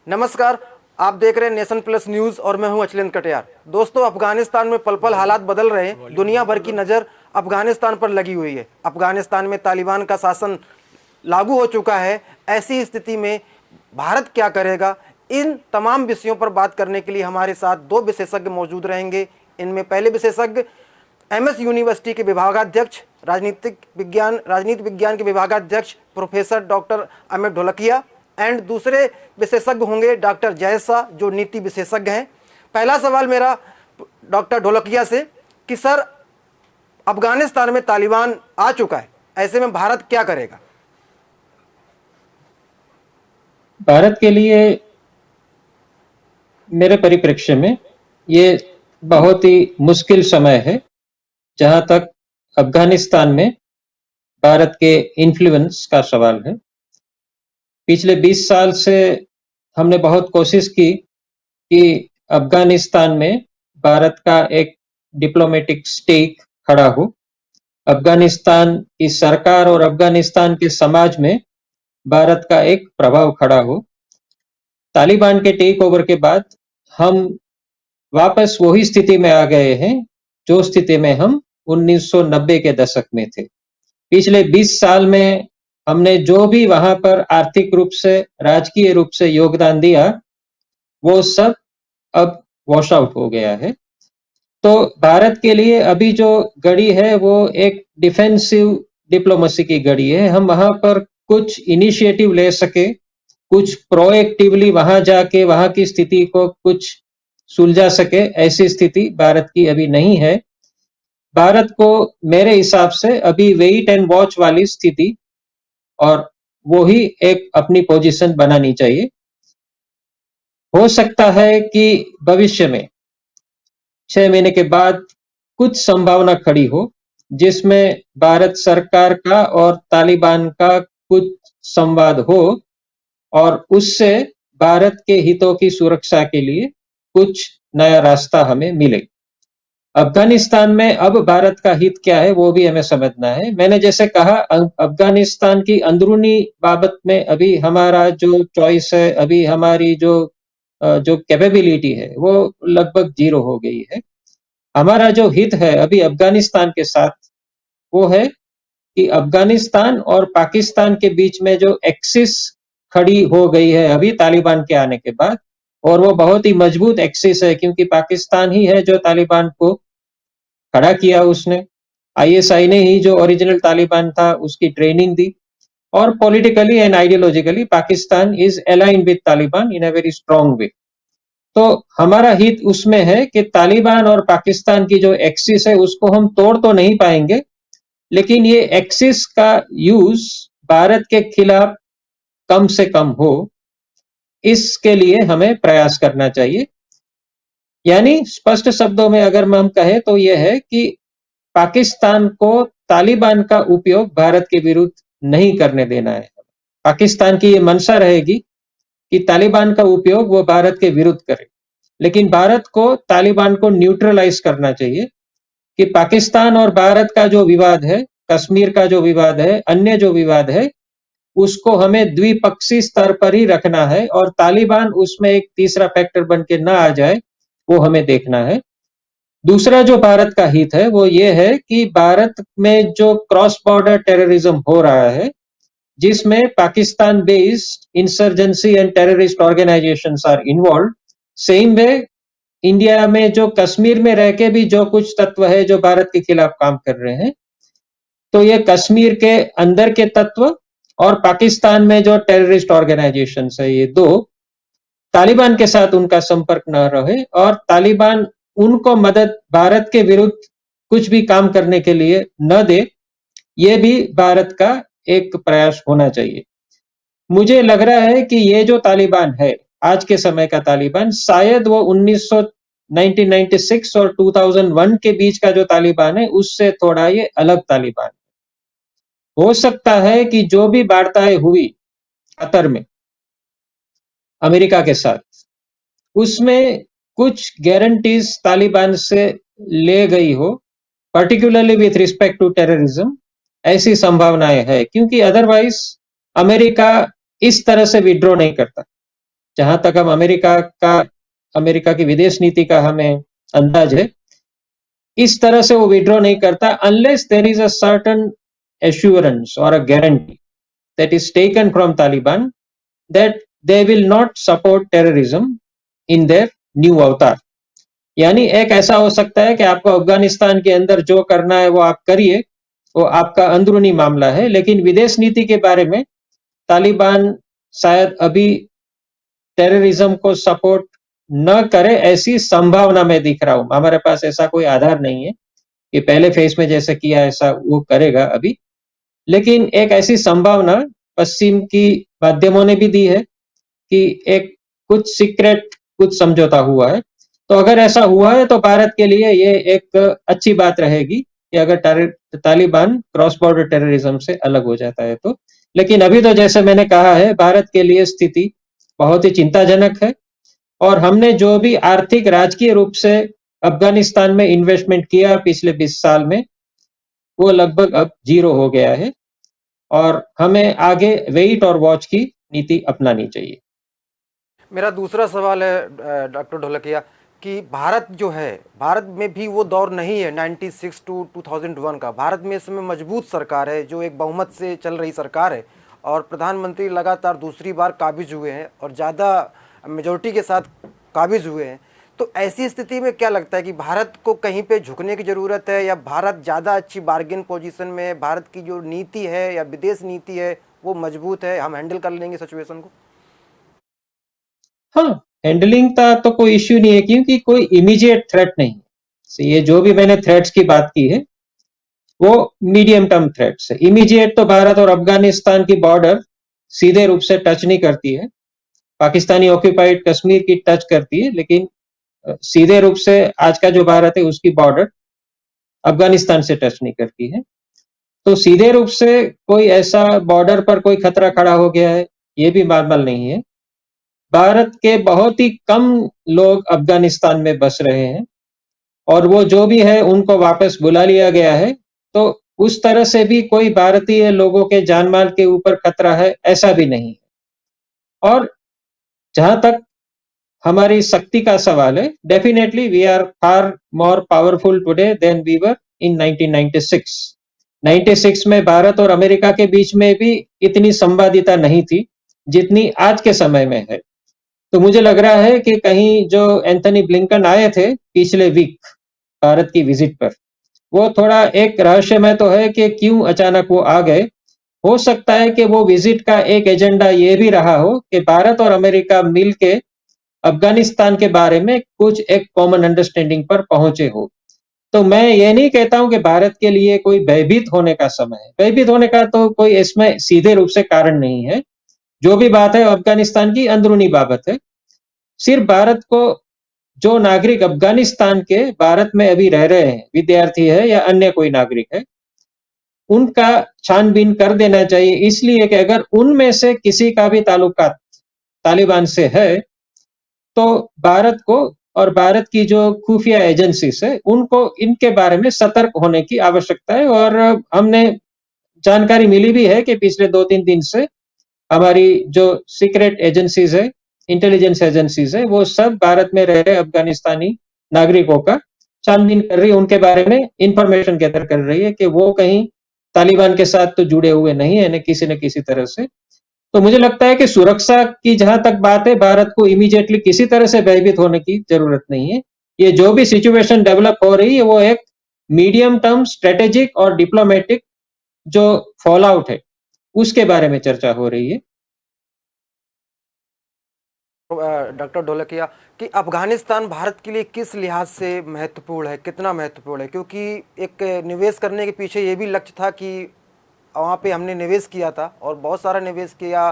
नमस्कार, आप देख रहे हैं नेशन प्लस न्यूज और मैं हूं अचलेंद्र कटियार। दोस्तों, अफगानिस्तान में पल पल हालात बदल रहे हैं। दुनिया भर की नज़र अफगानिस्तान पर लगी हुई है। अफगानिस्तान में तालिबान का शासन लागू हो चुका है। ऐसी स्थिति में भारत क्या करेगा, इन तमाम विषयों पर बात करने के लिए हमारे साथ दो विशेषज्ञ मौजूद रहेंगे। इनमें पहले विशेषज्ञ एमएस यूनिवर्सिटी के विभागाध्यक्ष राजनीति विज्ञान के विभागाध्यक्ष professor doctor Amit Dholakia and दूसरे विशेषज्ञ होंगे डॉक्टर जय शाह, जो नीति विशेषज्ञ हैं। पहला सवाल मेरा डॉक्टर ढोलकिया से कि सर, अफगानिस्तान में तालिबान आ चुका है, ऐसे में भारत क्या करेगा? भारत के लिए मेरे परिप्रेक्ष्य में ये बहुत ही मुश्किल समय है जहां तक अफगानिस्तान में भारत के इन्फ्लुएंस का सवाल है। पिछले 20 साल से हमने बहुत कोशिश की कि अफगानिस्तान में भारत का एक डिप्लोमेटिक स्टेक खड़ा हो। अफगानिस्तान की सरकार और अफगानिस्तान के समाज में भारत का एक प्रभाव खड़ा हो। तालिबान के टेक ओवर के बाद हम वापस वही स्थिति में आ गए हैं जो स्थिति में हम 1990 के दशक में थे। पिछले 20 साल में हमने जो भी वहां पर आर्थिक रूप से, राजकीय रूप से योगदान दिया, वो सब अब वॉश आउट हो गया है। तो भारत के लिए अभी जो घड़ी है वो एक डिफेंसिव डिप्लोमेसी की घड़ी है। हम वहां पर कुछ इनिशिएटिव ले सके, कुछ प्रोएक्टिवली वहां जाके वहां की स्थिति को कुछ सुलझा सके, ऐसी स्थिति भारत की अभी नहीं है। भारत को मेरे हिसाब से अभी वेट एंड वॉच वाली स्थिति और वो ही एक अपनी पोजीशन बनानी चाहिए। हो सकता है कि भविष्य में 6 महीने के बाद कुछ संभावना खड़ी हो जिसमें भारत सरकार का और तालिबान का कुछ संवाद हो और उससे भारत के हितों की सुरक्षा के लिए कुछ नया रास्ता हमें मिले। अफगानिस्तान में अब भारत का हित क्या है वो भी हमें समझना है। मैंने जैसे कहा, अफगानिस्तान की अंदरूनी बाबत में अभी हमारा जो चॉइस है, अभी हमारी जो कैपेबिलिटी है वो लगभग 0 हो गई है। हमारा जो हित है अभी अफगानिस्तान के साथ वो है कि अफगानिस्तान और पाकिस्तान के बीच में जो एक्सिस खड़ी हो गई है अभी तालिबान के आने के बाद, और वो बहुत ही मजबूत एक्सिस है क्योंकि पाकिस्तान ही है जो तालिबान को खड़ा किया। उसने आईएसआई ने ही जो ओरिजिनल तालिबान था उसकी ट्रेनिंग दी, और politically and ideologically Pakistan is aligned with Taliban in a very strong वे। तो हमारा हित उसमें है कि तालिबान और पाकिस्तान की जो एक्सिस है उसको हम तोड़ तो नहीं पाएंगे, लेकिन ये एक्सिस का यूज भारत के खिलाफ कम से कम हो, इसके लिए हमें प्रयास करना चाहिए। यानी स्पष्ट शब्दों में अगर हम कहें तो यह है कि पाकिस्तान को तालिबान का उपयोग भारत के विरुद्ध नहीं करने देना है। पाकिस्तान की ये मंशा रहेगी कि तालिबान का उपयोग वो भारत के विरुद्ध करे, लेकिन भारत को तालिबान को न्यूट्रलाइज करना चाहिए कि पाकिस्तान और भारत का जो विवाद है, कश्मीर का जो विवाद है, अन्य जो विवाद है, उसको हमें द्विपक्षीय स्तर पर ही रखना है और तालिबान उसमें एक तीसरा फैक्टर बन के ना आ जाए, वो हमें देखना है। दूसरा जो भारत का हित है वो ये है कि भारत में जो क्रॉस बॉर्डर टेररिज्म हो रहा है, जिसमें Pakistan based insurgency and terrorist organisations are involved, same way India में जो कश्मीर में रह के भी जो कुछ तत्व है जो भारत के खिलाफ काम कर रहे हैं, तो ये कश्मीर के अंदर के तत्व और पाकिस्तान में जो टेररिस्ट ऑर्गेनाइजेशंस है, ये दो, तालिबान के साथ उनका संपर्क न रहे और तालिबान उनको मदद भारत के विरुद्ध कुछ भी काम करने के लिए न दे, ये भी भारत का एक प्रयास होना चाहिए। मुझे लग रहा है कि ये जो तालिबान है, आज के समय का तालिबान, शायद वो 1996 और 2001 के बीच का जो तालिबान है उससे थोड़ा ये अलग तालिबान है। हो सकता है कि जो भी वार्ताएं हुई कतर में अमेरिका के साथ, उसमें कुछ गारंटीज तालिबान से ले गई हो, particularly with respect to terrorism. ऐसी संभावनाएं है क्योंकि अदरवाइज अमेरिका इस तरह से विड्रॉ नहीं करता। जहां तक हम अमेरिका की विदेश नीति का हमें अंदाज है, इस तरह से वो विड्रॉ नहीं करता unless there is a certain assurance और a guarantee that is taken from Taliban that they will not support terrorism in their new avatar. यानी एक ऐसा हो सकता है कि आपको अफगानिस्तान के अंदर जो करना है वो आप करिए, वो आपका अंदरूनी मामला है, लेकिन विदेश नीति के बारे में तालिबान शायद अभी टेररिज्म को सपोर्ट न करे, ऐसी संभावना में दिख रहा हूं। हमारे पास ऐसा कोई आधार नहीं है कि पहले फेज में जैसे किया ऐसा वो करेगा अभी, लेकिन एक ऐसी संभावना पश्चिम की माध्यमों ने भी दी है कि एक कुछ सीक्रेट कुछ समझौता हुआ है। तो अगर ऐसा हुआ है तो भारत के लिए ये एक अच्छी बात रहेगी कि अगर तालिबान क्रॉस बॉर्डर टेररिज्म से अलग हो जाता है तो। लेकिन अभी तो जैसे मैंने कहा है, भारत के लिए स्थिति बहुत ही चिंताजनक है, और हमने जो भी आर्थिक राजकीय रूप से अफगानिस्तान में इन्वेस्टमेंट किया पिछले 20 साल में, वो लगभग अब जीरो हो गया है, और हमें आगे वेट और वॉच की नीति अपनानी चाहिए। मेरा दूसरा सवाल है डॉक्टर ढोलकिया कि भारत जो है, भारत में भी वो दौर नहीं है 96 टू 2001 का। भारत में इस समय मजबूत सरकार है जो एक बहुमत से चल रही सरकार है, और प्रधानमंत्री लगातार दूसरी बार काबिज हुए हैं और ज़्यादा मेजोरिटी के साथ काबिज हुए हैं। तो ऐसी स्थिति में क्या लगता है कि भारत को कहीं पे झुकने की ज़रूरत है, या भारत ज़्यादा अच्छी बार्गेन पोजीशन में है, भारत की जो नीति है या विदेश नीति है वो मजबूत है, हम हैंडल कर लेंगे सिचुएशन को? हाँ, हैंडलिंग का तो कोई इश्यू नहीं है, क्योंकि कोई इमीडिएट थ्रेट नहीं है। ये जो भी मैंने थ्रेट्स की बात की है वो मीडियम टर्म थ्रेट्स है। इमीडिएट तो भारत और अफगानिस्तान की बॉर्डर सीधे रूप से टच नहीं करती है, पाकिस्तानी ऑक्यूपाइड कश्मीर की टच करती है, लेकिन सीधे रूप से आज का जो भारत है उसकी बॉर्डर अफगानिस्तान से टच नहीं करती है। तो सीधे रूप से कोई ऐसा बॉर्डर पर कोई खतरा खड़ा हो गया है, ये भी नॉर्मल नहीं है। भारत के बहुत ही कम लोग अफगानिस्तान में बस रहे हैं, और वो जो भी है उनको वापस बुला लिया गया है। तो उस तरह से भी कोई भारतीय लोगों के जान माल के ऊपर खतरा है, ऐसा भी नहीं है। और जहां तक हमारी शक्ति का सवाल है, definitely we are far more powerful today than we were in 1996। 96 में भारत और अमेरिका के बीच में भी इतनी संवादिता नहीं थी जितनी आज के समय में है। तो मुझे लग रहा है कि कहीं जो एंथनी ब्लिंकन आए थे पिछले वीक भारत की विजिट पर, वो थोड़ा एक रहस्यमय तो है कि क्यों अचानक वो आ गए। हो सकता है कि वो विजिट का एक एजेंडा ये भी रहा हो कि भारत और अमेरिका मिलके अफगानिस्तान के बारे में कुछ एक कॉमन अंडरस्टैंडिंग पर पहुंचे हो। तो मैं ये नहीं कहता हूं कि भारत के लिए कोई भयभीत होने का समय है। भयभीत होने का तो कोई इसमें सीधे रूप से कारण नहीं है। जो भी बात है अफगानिस्तान की अंदरूनी बाबत है। सिर्फ भारत को, जो नागरिक अफगानिस्तान के भारत में अभी रह रहे हैं, विद्यार्थी है या अन्य कोई नागरिक है, उनका छानबीन कर देना चाहिए, इसलिए कि अगर उनमें से किसी का भी ताल्लुकात तालिबान से है तो भारत को और भारत की जो खुफिया एजेंसीज है उनको इनके बारे में सतर्क होने की आवश्यकता है। और हमने जानकारी मिली भी है कि पिछले 2-3 दिन से हमारी जो सीक्रेट एजेंसीज है, इंटेलिजेंस एजेंसीज है, वो सब भारत में रह रहे अफगानिस्तानी नागरिकों का छानबीन कर रही है, उनके बारे में इंफॉर्मेशन गैदर कर रही है कि वो कहीं तालिबान के साथ तो जुड़े हुए नहीं है न किसी तरह से। तो मुझे लगता है कि सुरक्षा की जहां तक बात है, भारत को इमीडिएटली किसी तरह से भयभीत होने की जरूरत नहीं है। ये जो भी सिचुएशन डेवलप हो रही है वो एक मीडियम टर्म स्ट्रेटेजिक और डिप्लोमेटिक जो फॉल आउट है उसके बारे में चर्चा हो रही है। डॉक्टर ढोलकिया कि अफगानिस्तान भारत के लिए किस लिहाज से महत्वपूर्ण है, कितना महत्वपूर्ण है? क्योंकि एक निवेश करने के पीछे ये भी लक्ष्य था कि वहाँ पे हमने निवेश किया था और बहुत सारा निवेश किया,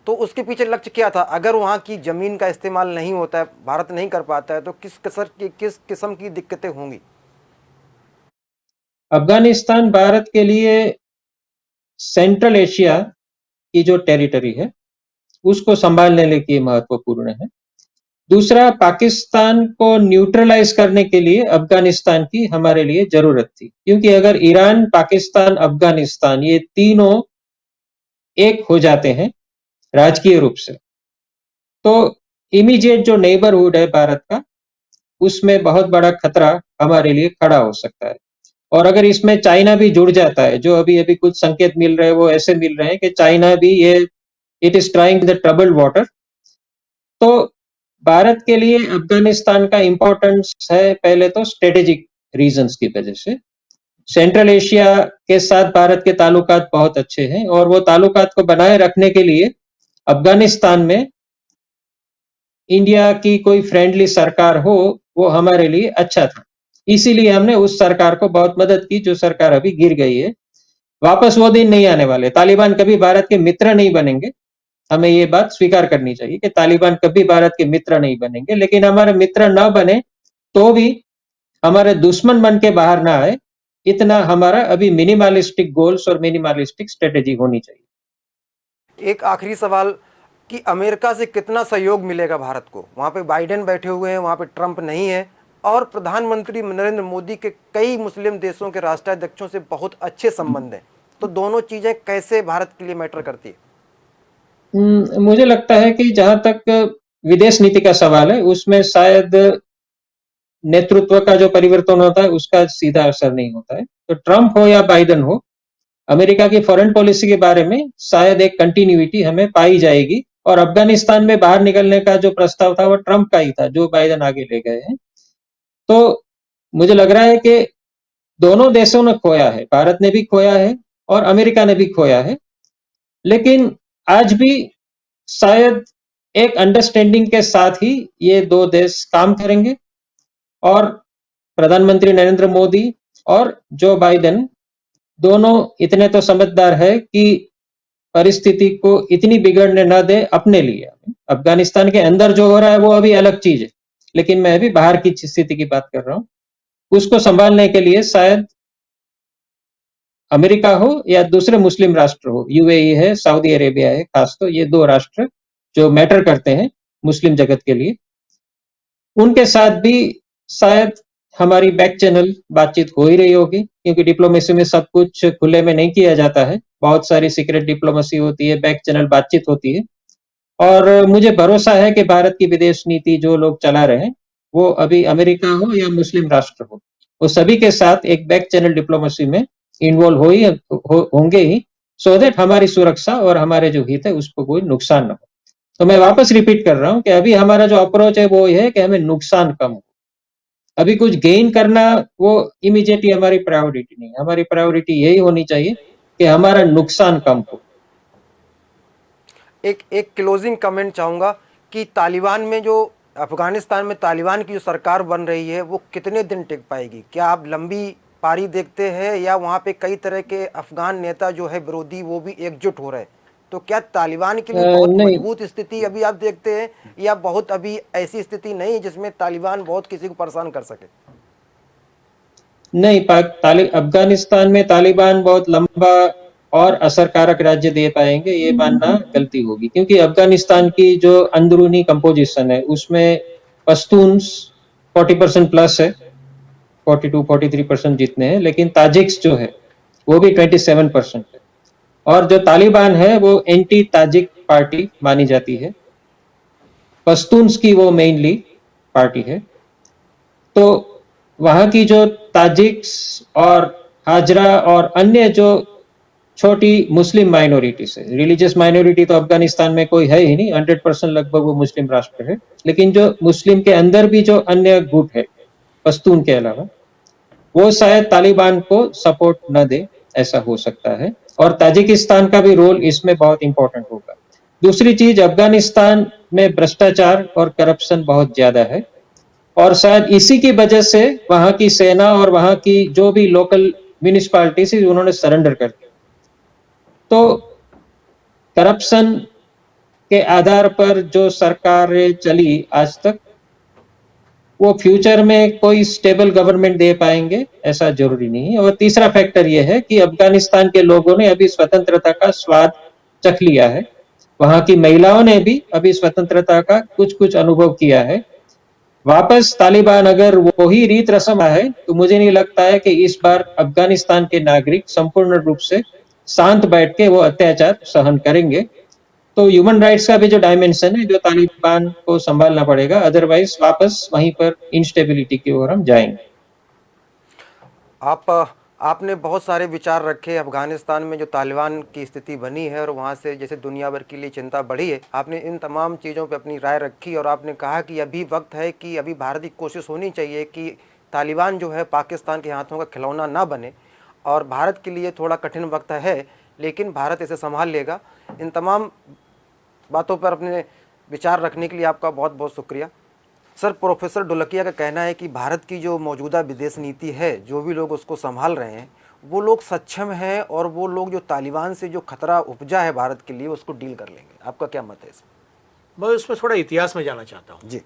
तो उसके पीछे लक्ष्य क्या था? अगर वहाँ की ज़मीन का इस्तेमाल नहीं होता है, भारत नहीं कर पाता है, तो किस किस्म की दिक्कतें होंगी? अफगानिस्तान भारत के लिए सेंट्रल एशिया की जो टेरिटरी है उसको संभालने के लिए महत्वपूर्ण है। दूसरा, पाकिस्तान को न्यूट्रलाइज करने के लिए अफगानिस्तान की हमारे लिए जरूरत थी, क्योंकि अगर ईरान, पाकिस्तान, अफगानिस्तान ये तीनों एक हो जाते हैं राजकीय रूप से, तो इमीडिएट जो नेबरहुड है भारत का, उसमें बहुत बड़ा खतरा हमारे लिए खड़ा हो सकता है। और अगर इसमें चाइना भी जुड़ जाता है, जो अभी अभी कुछ संकेत मिल रहे हैं वो ऐसे मिल रहे हैं कि चाइना भी ये it is trying the troubled water, तो भारत के लिए अफगानिस्तान का इंपॉर्टेंस है पहले तो स्ट्रेटेजिक रीजंस की वजह से। सेंट्रल एशिया के साथ भारत के ताल्लुकात बहुत अच्छे हैं और वो ताल्लुकात को बनाए रखने के लिए अफगानिस्तान में इंडिया की कोई फ्रेंडली सरकार हो, वो हमारे लिए अच्छा था। इसीलिए हमने उस सरकार को बहुत मदद की जो सरकार अभी गिर गई है। वापस वो दिन नहीं आने वाले, तालिबान कभी भारत के मित्र नहीं बनेंगे। हमें ये बात स्वीकार करनी चाहिए कि तालिबान कभी भारत के मित्र नहीं बनेंगे, लेकिन हमारे मित्र न बने तो भी हमारे दुश्मन बन के बाहर ना आए, इतना हमारा अभी मिनिमलिस्टिक गोल्स और मिनिमलिस्टिक स्ट्रेटेजी होनी चाहिए। एक आखिरी सवाल कि अमेरिका से कितना सहयोग मिलेगा भारत को? वहाँ पे बाइडेन बैठे हुए हैं, वहाँ पे ट्रंप नहीं है, और प्रधानमंत्री नरेंद्र मोदी के कई मुस्लिम देशों के राष्ट्राध्यक्षों से बहुत अच्छे संबंध हैं। तो दोनों चीज़ें कैसे भारत के लिए मैटर करती है? मुझे लगता है कि जहां तक विदेश नीति का सवाल है, उसमें शायद नेतृत्व का जो परिवर्तन होता है उसका सीधा असर नहीं होता है। तो ट्रंप हो या बाइडेन हो, अमेरिका की फॉरेन पॉलिसी के बारे में शायद एक कंटिन्यूटी हमें पाई जाएगी। और अफगानिस्तान में बाहर निकलने का जो प्रस्ताव था वो ट्रंप का ही था, जो बाइडेन आगे ले गए हैं। तो मुझे लग रहा है कि दोनों देशों ने खोया है, भारत ने भी खोया है और अमेरिका ने भी खोया है, लेकिन आज भी शायद एक अंडरस्टैंडिंग के साथ ही ये दो देश काम करेंगे। और प्रधानमंत्री नरेंद्र मोदी और जो बाइडेन दोनों इतने तो समझदार है कि परिस्थिति को इतनी बिगड़ने न दे अपने लिए। अफगानिस्तान के अंदर जो हो रहा है वो अभी अलग चीज है, लेकिन मैं अभी बाहर की स्थिति की बात कर रहा हूँ। उसको संभालने के लिए शायद अमेरिका हो या दूसरे मुस्लिम राष्ट्र हो, यूएई है, सऊदी अरेबिया है, खास तो ये दो राष्ट्र जो मैटर करते हैं मुस्लिम जगत के लिए, उनके साथ भी शायद हमारी बैक चैनल बातचीत हो ही रही होगी, क्योंकि डिप्लोमेसी में सब कुछ खुले में नहीं किया जाता है, बहुत सारी सीक्रेट डिप्लोमेसी होती है, बैक चैनल बातचीत होती है। और मुझे भरोसा है कि भारत की विदेश नीति जो लोग चला रहे हैं, वो अभी अमेरिका हो या मुस्लिम राष्ट्र हो, वो सभी के साथ एक बैक चैनल डिप्लोमेसी में इन्वॉल्व होंगे ही, सो दैट हमारी सुरक्षा और हमारे जो हित है उसको कोई नुकसान ना हो। तो मैं वापस रिपीट कर रहा हूं कि अभी हमारा जो अप्रोच है वो ये है कि हमें नुकसान कम हो। अभी कुछ गेन करना वो इमीडिएटली हमारी प्रायोरिटी नहीं है, हमारी प्रायोरिटी यही होनी चाहिए कि हमारा नुकसान कम हो। एक क्लोजिंग कमेंट चाहूँगा कि तालिबान में जो अफगानिस्तान में तालिबान की जो सरकार बन रही है वो कितने दिन टिक पाएगी? क्या आप लंबी पारी देखते हैं, या वहाँ पे कई तरह के अफगान नेता जो है विरोधी वो भी एकजुट हो रहे हैं? तो क्या तालिबान के लिए बहुत मजबूत स्थिति अभी आप देखते हैं, या बहुत अभी ऐसी स्थिति नहीं जिसमें तालिबान बहुत किसी को परेशान कर सके? नहीं, अफगानिस्तान में तालिबान बहुत लंबा और असरकारक राज्य दे पाएंगे ये मानना गलती होगी, क्योंकि अफगानिस्तान की जो अंदरूनी कंपोजिशन है उसमें पश्तून्स 40% प्लस है, 42-43% जितने हैं, लेकिन ताजिक्स जो है वो भी 27% है। और जो तालिबान है वो एंटी ताजिक पार्टी मानी जाती है, पश्तून्स की वो मेनली पार्टी है। तो वहां की जो ताजिक्स और हाजरा और अन्य जो छोटी मुस्लिम माइनॉरिटीज है, रिलीजियस माइनॉरिटी तो अफगानिस्तान में कोई है ही नहीं, 100% लगभग वो मुस्लिम राष्ट्र है, लेकिन जो मुस्लिम के अंदर भी जो अन्य गुट है पश्तून के अलावा, वो शायद तालिबान को सपोर्ट न दे, ऐसा हो सकता है। और ताजिकिस्तान का भी रोल इसमें बहुत इंपॉर्टेंट होगा। दूसरी चीज, अफगानिस्तान में भ्रष्टाचार और करप्शन बहुत ज्यादा है, और शायद इसी की वजह से वहां की सेना और वहां की जो भी लोकल म्यूनिसिपालिटीज उन्होंने सरेंडर कर दिया। तो करप्शन के आधार पर जो सरकारें चली आज तक, वो फ्यूचर में कोई स्टेबल गवर्नमेंट दे पाएंगे ऐसा जरूरी नहीं है। और तीसरा फैक्टर यह है कि अफगानिस्तान के लोगों ने अभी स्वतंत्रता का स्वाद चख लिया है, वहां की महिलाओं ने भी अभी स्वतंत्रता का कुछ कुछ अनुभव किया है। वापस तालिबान अगर वो ही रीत रस्म है तो मुझे नहीं लगता है कि इस बार अफगानिस्तान के नागरिक संपूर्ण रूप से शांत बैठ के वो अत्याचार सहन करेंगे। तो ह्यूमन राइट्स का भी जो डायमेंशन है जो तालिबान को संभालना पड़ेगा, अदरवाइज वापस वहीं पर इंस्टेबिलिटी की ओर हम जाएंगे। आप आपने बहुत सारे विचार रखे अफ़गानिस्तान में जो तालिबान की स्थिति बनी है और वहाँ से जैसे दुनिया भर के लिए चिंता बढ़ी है। आपने इन तमाम चीज़ों पे अपनी राय रखी और आपने कहा कि अभी वक्त है कि अभी भारत की कोशिश होनी चाहिए कि तालिबान जो है पाकिस्तान के हाथों का खिलौना ना बने, और भारत के लिए थोड़ा कठिन वक्त है लेकिन भारत इसे संभाल लेगा। इन तमाम बातों पर अपने विचार रखने के लिए आपका बहुत बहुत शुक्रिया। सर, प्रोफेसर ढोलकिया का कहना है कि भारत की जो मौजूदा विदेश नीति है, जो भी लोग उसको संभाल रहे हैं वो लोग सक्षम हैं और वो लोग जो तालिबान से जो खतरा उपजा है भारत के लिए उसको डील कर लेंगे। आपका क्या मत है इसमें? मैं उसमें थोड़ा इतिहास में जाना चाहता हूँ। जी।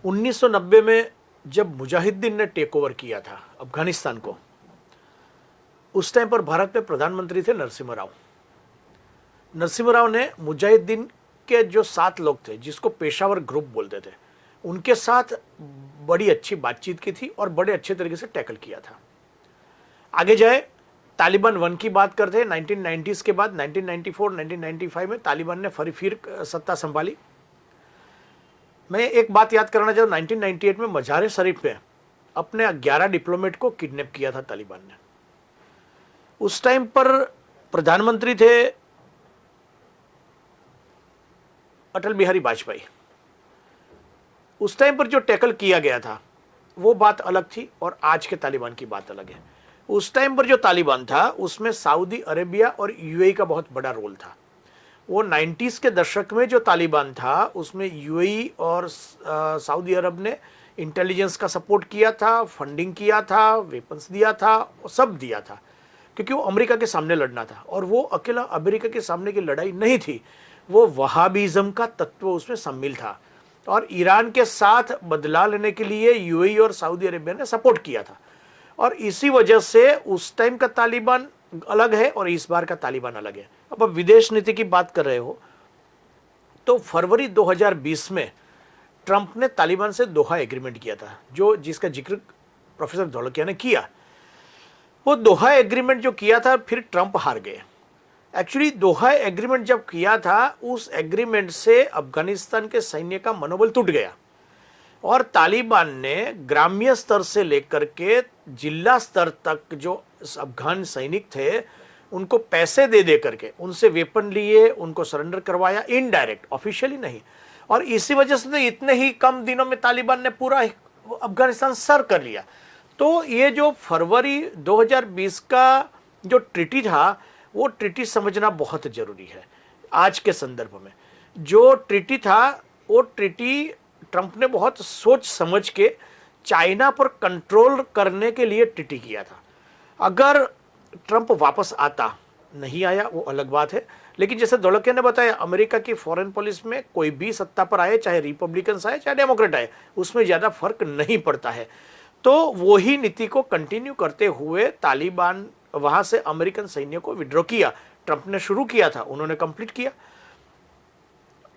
1990 में जब मुजाहिदीन ने टेक ओवर किया था अफगानिस्तान को, उस टाइम पर भारत में प्रधानमंत्री थे नरसिम्हा राव। नरसिम्हा राव ने मुजाहिदीन के जो 7 लोग थे जिसको पेशावर ग्रुप बोलते थे, उनके साथ बड़ी अच्छी बातचीत की थी और बड़े अच्छे तरीके से टैकल किया था। आगे जाए, तालिबान 1 की बात करते हैं। 1990s के बाद 1994 1995 में तालिबान ने फिर सत्ता संभाली। मैं एक बात याद कराना चाहूँ, 1998 में मज़ार शरीफ में अपने 11 डिप्लोमेट को किडनैप किया था तालिबान ने। उस टाइम पर प्रधानमंत्री थे अटल बिहारी वाजपेयी। उस टाइम पर जो टैकल किया गया था वो बात अलग थी और आज के तालिबान की बात अलग है। उस टाइम पर जो तालिबान था उसमें सऊदी अरेबिया और यूएई का बहुत बड़ा रोल था। वो 90s के दशक में जो तालिबान था उसमें यूएई और सऊदी अरब ने इंटेलिजेंस का सपोर्ट किया था, फंडिंग किया था, वेपन्स दिया था, सब दिया था, क्योंकि वो अमेरिका के सामने लड़ना था। और वो अकेला अमेरिका के सामने की लड़ाई नहीं थी, वो वहाबिज्म का तत्व उसमें शामिल था। और ईरान के साथ बदला लेने के लिए यूएई और सऊदी अरेबिया ने सपोर्ट किया था। और इसी वजह से उस टाइम का तालिबान अलग है और इस बार का तालिबान अलग है। अब आप विदेश नीति की बात कर रहे हो, तो फरवरी 2020 में ट्रंप ने तालिबान से दोहा एग्रीमेंट किया था, जो जिसका जिक्र प्रोफेसर ढोलकिया ने किया। वो दोहा एग्रीमेंट जो किया था, फिर ट्रंप हार गए। एक्चुअली दोहा एग्रीमेंट जब किया था, उस एग्रीमेंट से अफगानिस्तान के सैन्य का मनोबल टूट गया और तालिबान ने ग्रामीण स्तर से लेकर के जिला स्तर तक जो अफगान सैनिक थे उनको पैसे दे करके उनसे वेपन लिए, उनको सरेंडर करवाया, इनडायरेक्ट, ऑफिशियली नहीं। और इसी वजह से तो इतने ही कम दिनों में तालिबान ने पूरा अफगानिस्तान सर कर लिया। तो ये जो फरवरी 2020 का जो ट्रीटी था, वो ट्रीटी समझना बहुत जरूरी है आज के संदर्भ में। जो ट्रीटी था वो ट्रीटी ट्रंप ने बहुत सोच समझ के चाइना पर कंट्रोल करने के लिए ट्रीटी किया था। अगर ट्रंप वापस आता, नहीं आया वो अलग बात है, लेकिन जैसे ढोलकिया ने बताया, अमेरिका की फॉरेन पॉलिसी में कोई भी सत्ता पर आए, चाहे रिपब्लिकन्स आए चाहे डेमोक्रेट आए, उसमें ज़्यादा फर्क नहीं पड़ता है। तो वही नीति को कंटिन्यू करते हुए तालिबान वहां से अमेरिकन सैन्य को विड्रॉ किया। ट्रंप ने शुरू किया था, उन्होंने कंप्लीट किया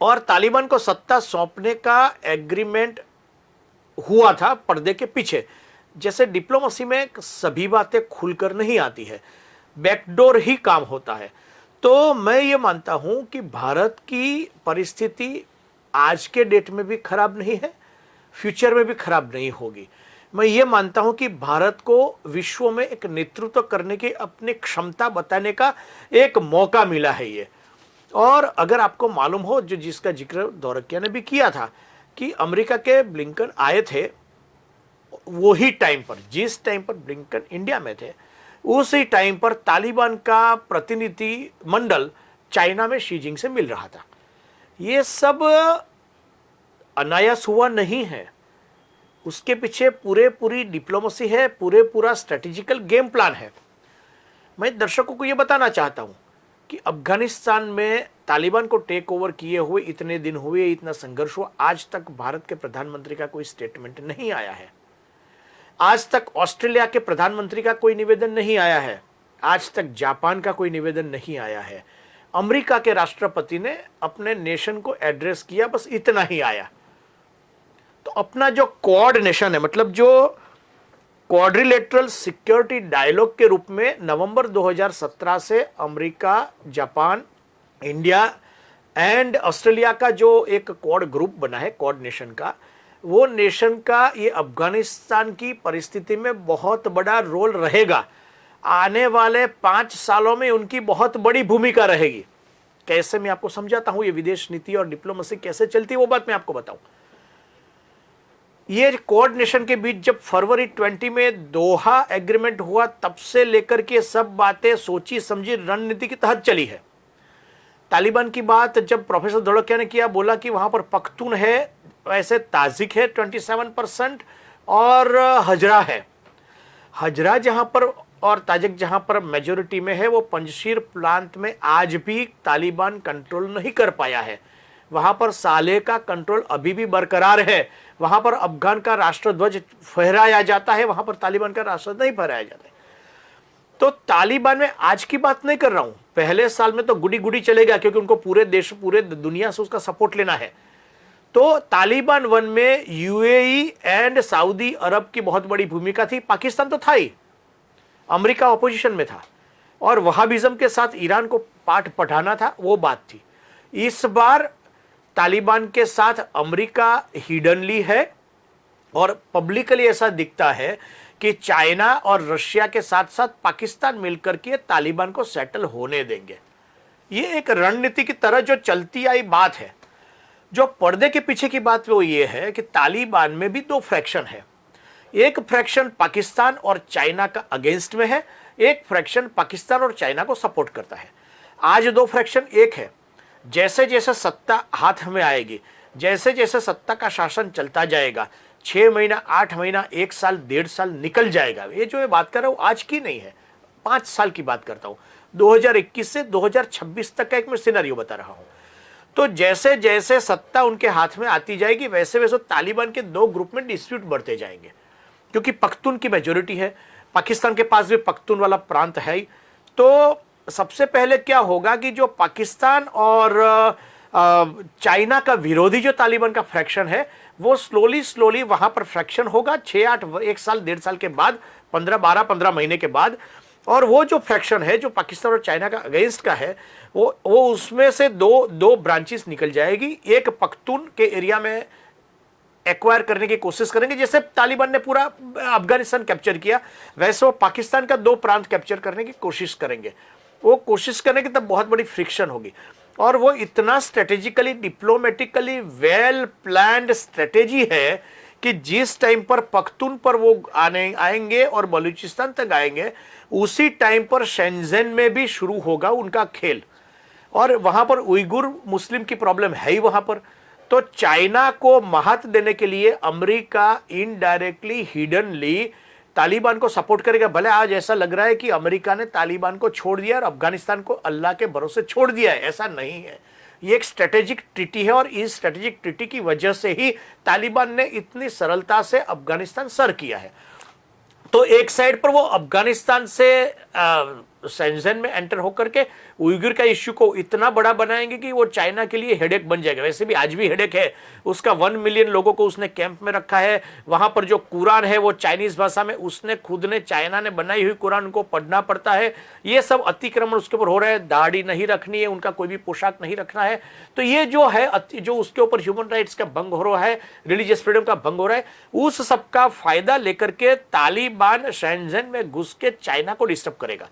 और तालिबान को सत्ता सौंपने का एग्रीमेंट हुआ था पर्दे के पीछे। जैसे डिप्लोमेसी में सभी बातें खुलकर नहीं आती है, बैकडोर ही काम होता है। तो मैं ये मानता हूं कि भारत की परिस्थिति आज के डेट में भी खराब नहीं है, फ्यूचर में भी खराब नहीं होगी। मैं ये मानता हूं कि भारत को विश्व में एक नेतृत्व करने की अपनी क्षमता बताने का एक मौका मिला है ये। और अगर आपको मालूम हो, जो जिसका जिक्र ढोलकिया ने भी किया था, कि अमेरिका के ब्लिंकन आए थे वही टाइम पर, जिस टाइम पर ब्लिंकन इंडिया में थे, उसी टाइम पर तालिबान का प्रतिनिधि मंडल चाइना में शी जिनपिंग से मिल रहा था। ये सब अनायास हुआ नहीं है, उसके पीछे पूरी डिप्लोमेसी है, पूरा स्ट्रेटेजिकल गेम प्लान है। मैं दर्शकों को यह बताना चाहता हूं कि अफगानिस्तान में तालिबान को टेक ओवर किए हुए इतने दिन हुए, इतना संघर्ष हुआ, आज तक भारत के प्रधानमंत्री का कोई स्टेटमेंट नहीं आया है। आज तक ऑस्ट्रेलिया के प्रधानमंत्री का कोई निवेदन नहीं आया है। आज तक जापान का कोई निवेदन नहीं आया है। अमेरिका के राष्ट्रपति ने अपने नेशन को एड्रेस किया, बस इतना ही आया। तो अपना जो कोऑर्डिनेशन है, मतलब जो क्वाड्रिलेटरल सिक्योरिटी डायलॉग के रूप में नवंबर 2017 से America, Japan India and Australia का जो एक क्वाड ग्रुप बना है, क्वाड नेशन का, वो नेशन का ये अफगानिस्तान की परिस्थिति में बहुत बड़ा रोल रहेगा। आने वाले 5 सालों में उनकी बहुत बड़ी भूमिका रहेगी। कैसे, मैं आपको समझाता हूं, ये विदेश नीति और डिप्लोमेसी कैसे चलती है वो बात मैं आपको बताऊं। ये क्वाड नेशन के बीच जब फरवरी 20 में दोहा एग्रीमेंट हुआ, तब से लेकर के सब बातें सोची समझी रणनीति के तहत चली है। तालिबान की बात जब प्रोफेसर धोलकिया ने किया, बोला कि वहां पर पख्तून है, वैसे ताजिक है 27% और हजरा है। हजरा जहां पर और ताजिक जहां पर मेजोरिटी में है, वो पंजशीर प्रांत में आज भी तालिबान कंट्रोल नहीं कर पाया है। वहां पर साले का कंट्रोल अभी भी बरकरार है। वहां पर अफगान का राष्ट्रध्वज फहराया जाता है, वहां पर तालिबान का राष्ट्रध्वज नहीं फहराया जाता है। तो तालिबान में आज की बात नहीं कर रहा हूं, पहले साल में तो गुडी गुडी चलेगा, क्योंकि उनको पूरे देश, पूरे दुनिया से उसका सपोर्ट लेना है। तो तालिबान 1 में यूएई एंड सऊदी अरब की बहुत बड़ी भूमिका थी। पाकिस्तान तो था ही, अमेरिका ऑपोजिशन में था, और वहाबिज्म के साथ ईरान को पाठ पढ़ाना था, वो बात थी। इस बार तालिबान के साथ अमेरिका हिडनली है, और पब्लिकली ऐसा दिखता है कि चाइना और रशिया के साथ साथ पाकिस्तान मिलकर के तालिबान को सेटल होने देंगे। ये एक रणनीति की तरह जो चलती आई बात है। जो पर्दे के पीछे की बात वो ये है कि तालिबान में भी 2 फ्रैक्शन है। एक फ्रैक्शन पाकिस्तान और चाइना का अगेंस्ट में है, एक फ्रैक्शन पाकिस्तान और चाइना को सपोर्ट करता है। आज 2 फ्रैक्शन एक है। जैसे जैसे सत्ता हाथ में आएगी, जैसे जैसे सत्ता का शासन चलता जाएगा, 6 महीना, 8 महीना, 1 साल, 1.5 साल निकल जाएगा। ये जो मैं बात कर रहा हूँ आज की नहीं है, 5 साल की बात करता हूँ। 2021 से 2026 तक का एक मैं सिनेरियो बता रहा हूँ। तो जैसे जैसे सत्ता उनके हाथ में आती जाएगी, वैसे वैसे तालिबान के 2 ग्रुप में डिस्प्यूट बढ़ते जाएंगे, क्योंकि पख्तून की मेजोरिटी है, पाकिस्तान के पास भी पख्तून वाला प्रांत है ही। तो सबसे पहले क्या होगा कि जो पाकिस्तान और चाइना का विरोधी जो तालिबान का फ्रैक्शन है, वो स्लोली वहां पर फ्रैक्शन होगा 6-8, 1 साल, 1.5 साल के बाद, 15 महीने के बाद। और वो जो फ्रैक्शन है जो पाकिस्तान और चाइना का अगेंस्ट का है, वो उसमें से दो ब्रांचेस निकल जाएगी। एक पख्तून के एरिया में एक्वायर करने की कोशिश करेंगे, जैसे तालिबान ने पूरा अफगानिस्तान कैप्चर किया, वैसे वो पाकिस्तान का 2 प्रांत कैप्चर करने की कोशिश करेंगे। वो कोशिश करेंगे तब बहुत बड़ी फ्रिक्शन होगी, और वो इतना strategically, diplomatically well planned strategy है कि जिस टाइम पर पख्तून पर वो आएंगे और बलूचिस्तान तक आएंगे, उसी टाइम पर शेंजन में भी शुरू होगा उनका खेल। और वहां पर उइगुर मुस्लिम की प्रॉब्लम है ही वहां पर। तो चाइना को मात देने के लिए अमेरिका इनडायरेक्टली, हिडनली तालिबान को सपोर्ट करेगा। भले आज ऐसा लग रहा है कि अमेरिका ने तालिबान को छोड़ दिया और अफगानिस्तान को अल्लाह के भरोसे छोड़ दिया है, ऐसा नहीं है। ये एक स्ट्रेटेजिक ट्रीटी है, और इस स्ट्रेटेजिक ट्रीटी की वजह से ही तालिबान ने इतनी सरलता से अफगानिस्तान सर किया है। तो एक साइड पर वो अफगानिस्तान से शेंजन में एंटर होकर के उइगुर का इश्यू को इतना बड़ा बनाएंगे कि वो चाइना के लिए हेडेक बन जाएगा। वैसे भी आज भी हेडेक है, उसका 1 मिलियन लोगों को उसने कैंप में रखा है। वहां पर जो कुरान है वो चाइनीज भाषा में, उसने खुद ने, चाइना ने बनाई हुई कुरान को पढ़ना पड़ता है। ये सब अतिक्रमण उसके ऊपर हो रहा है, दाढ़ी नहीं रखनी है, उनका कोई भी पोशाक नहीं रखना है। तो ये जो है, जो उसके ऊपर ह्यूमन राइट्स का भंग हो रहा है, रिलीजियस फ्रीडम का भंग हो रहा है, उस सबका फायदा लेकर के तालिबान शेंजन में घुस के चाइना को डिस्टर्ब करेगा।